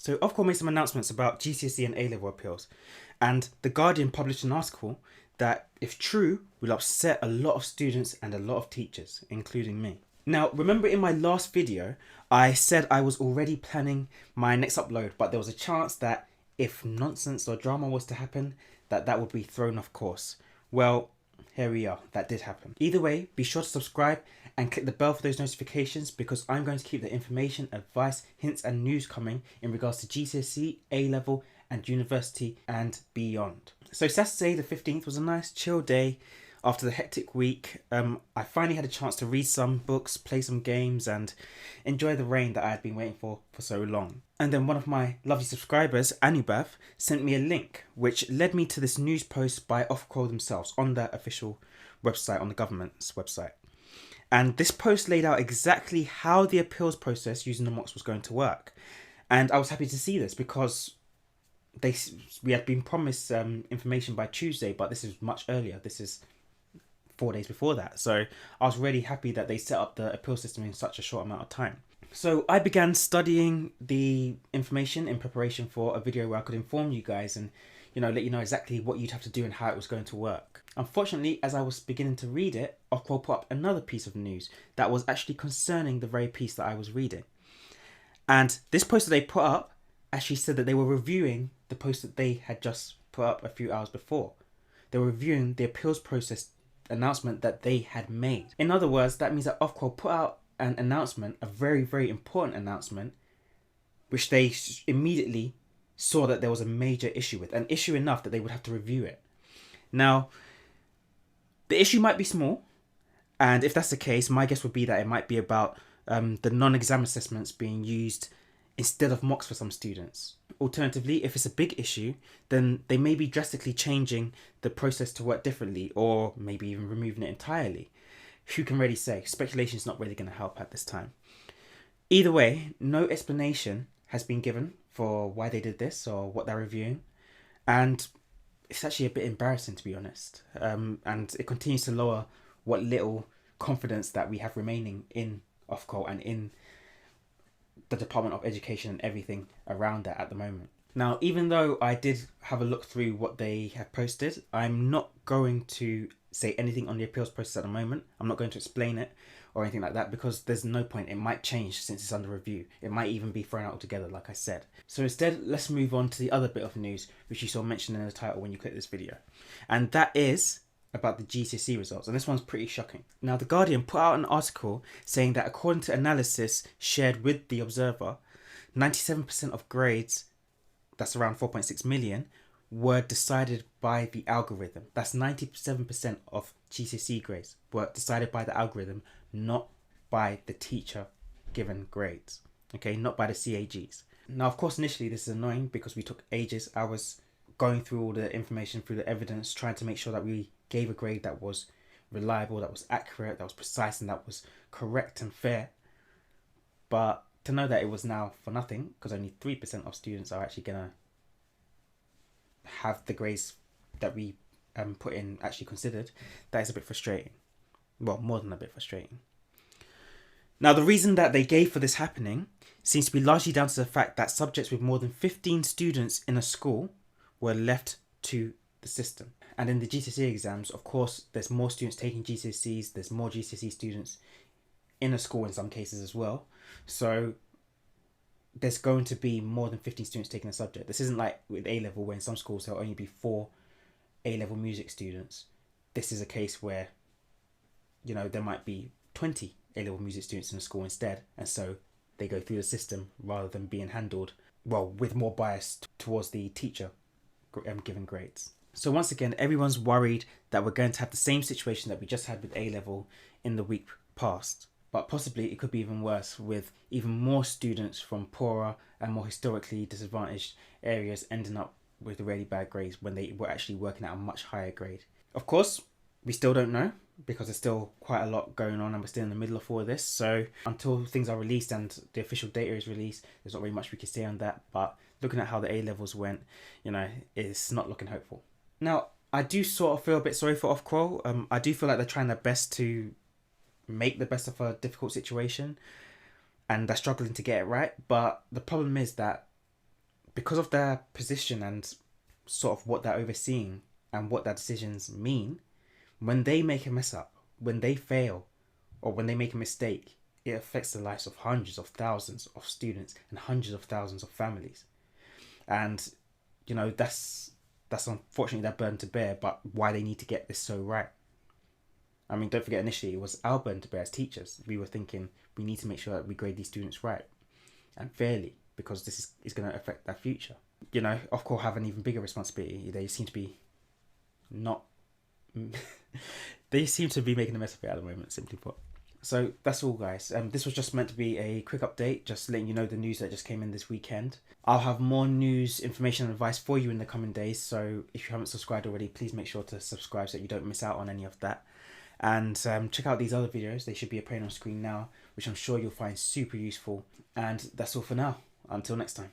So Ofqual made some announcements about GCSE and A-level appeals, and The Guardian published an article that, if true, will upset a lot of students and a lot of teachers, including me. Now, remember in my last video, I said I was already planning my next upload, but there was a chance that if nonsense or drama was to happen, that would be thrown off course. Well, here we are, that did happen. Either way, be sure to subscribe and click the bell for those notifications, because I'm going to keep the information, advice, hints and news coming in regards to GCSE, A-level and university and beyond. So Saturday the 15th was a nice chill day after the hectic week. I finally had a chance to read some books, play some games and enjoy the rain that I had been waiting for so long. And then one of my lovely subscribers, Anubhav, sent me a link which led me to this news post by Ofqual themselves on their official website, on the government's website. And this post laid out exactly how the appeals process using the mocks was going to work. And I was happy to see this because we had been promised information by Tuesday, but this is much earlier. This is 4 days before that. So I was really happy that they set up the appeal system in such a short amount of time. So I began studying the information in preparation for a video where I could inform you guys and, let you know exactly what you'd have to do and how it was going to work. Unfortunately, as I was beginning to read it, Ofqual put up another piece of news that was actually concerning the very piece that I was reading. And this post that they put up actually said that they were reviewing the post that they had just put up a few hours before. They were reviewing the appeals process announcement that they had made. In other words, that means that Ofqual put out an announcement, a very, very important announcement, which they immediately saw that there was a major issue with, an issue enough that they would have to review it. Now, the issue might be small, and if that's the case, my guess would be that it might be about the non-exam assessments being used instead of mocks for some students. Alternatively, if it's a big issue, then they may be drastically changing the process to work differently, or maybe even removing it entirely. Who can really say? Speculation is not really going to help at this time. Either way, no explanation has been given for why they did this or what they're reviewing, and it's actually a bit embarrassing, to be honest, and it continues to lower what little confidence that we have remaining in Ofqual and in the Department of Education and everything around that at the moment. Now, even though I did have a look through what they have posted, I'm not going to say anything on the appeals process at the moment. I'm not going to explain it or anything like that because there's no point. It might change since it's under review. It might even be thrown out altogether, like I said. So instead, let's move on to the other bit of news which you saw mentioned in the title when you click this video. And that is about the GCSE results, and this one's pretty shocking. Now, The Guardian put out an article saying that according to analysis shared with The Observer, 97% of grades, that's around 4.6 million, were decided by the algorithm. That's 97% of GCSE grades were decided by the algorithm, not by the teacher given grades. Okay, not by the CAGs. Now, of course, initially this is annoying because we took ages. I was going through all the information, through the evidence, trying to make sure that we gave a grade that was reliable, that was accurate, that was precise, and that was correct and fair. But to know that it was now for nothing, because only 3% of students are actually going to have the grades that we put in actually considered, that is a bit frustrating. Well, more than a bit frustrating. Now, the reason that they gave for this happening seems to be largely down to the fact that subjects with more than 15 students in a school were left to the system. And in the GCSE exams, of course, there's more students taking GCSEs, there's more GCSE students in a school in some cases as well. So there's going to be more than 15 students taking a subject. This isn't like with A-level, where in some schools there'll only be 4 A-level music students. This is a case where, there might be 20 A-level music students in a school instead. And so they go through the system rather than being handled, with more bias towards the teacher given grades. So once again, everyone's worried that we're going to have the same situation that we just had with A-level in the week past. But possibly it could be even worse, with even more students from poorer and more historically disadvantaged areas ending up with really bad grades when they were actually working at a much higher grade. Of course, we still don't know because there's still quite a lot going on and we're still in the middle of all of this. So until things are released and the official data is released, there's not really much we can say on that. But looking at how the A-levels went, it's not looking hopeful. Now, I do sort of feel a bit sorry for Ofqual. I do feel like they're trying their best to make the best of a difficult situation and they're struggling to get it right. But the problem is that because of their position and sort of what they're overseeing and what their decisions mean, when they make a mess up, when they fail, or when they make a mistake, it affects the lives of hundreds of thousands of students and hundreds of thousands of families. And that's unfortunately their burden to bear, but why they need to get this so right. I mean, don't forget, initially it was our burden to bear as teachers. We were thinking we need to make sure that we grade these students right and fairly, because this is going to affect their future. Ofqual have an even bigger responsibility. They seem to be not they seem to be making a mess of it at the moment, simply put. So that's all, guys. This was just meant to be a quick update, just letting you know the news that just came in this weekend. I'll have more news, information and advice for you in the coming days, so if you haven't subscribed already, please make sure to subscribe so that you don't miss out on any of that. And check out these other videos. They should be appearing on screen now, which I'm sure you'll find super useful. And that's all for now. Until next time.